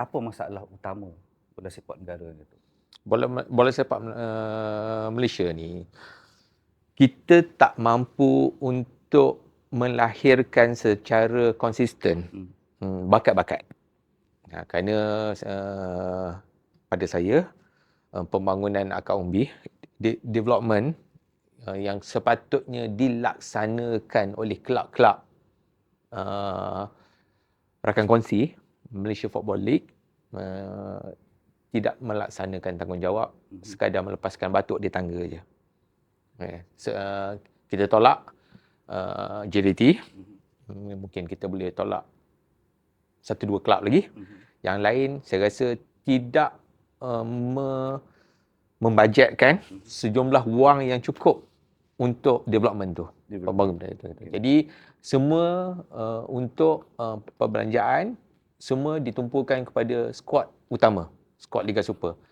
apa masalah utama bola sepak negara ni tu? Bola sepak Malaysia ni, kita tak mampu untuk melahirkan secara konsisten bakat-bakat. Kerana pada saya, pembangunan akar umbi, development yang sepatutnya dilaksanakan oleh kelab-kelab rakan kongsi Malaysia Football League tidak melaksanakan tanggungjawab, sekadar melepaskan batuk di tangga je. Kita tolak JDT, mungkin kita boleh tolak 1-2 kelab lagi. Yang lain saya rasa tidak membajetkan sejumlah wang yang cukup untuk development tu. Jadi semua untuk perbelanjaan semua ditumpukan kepada skuad utama, skuad Liga Super.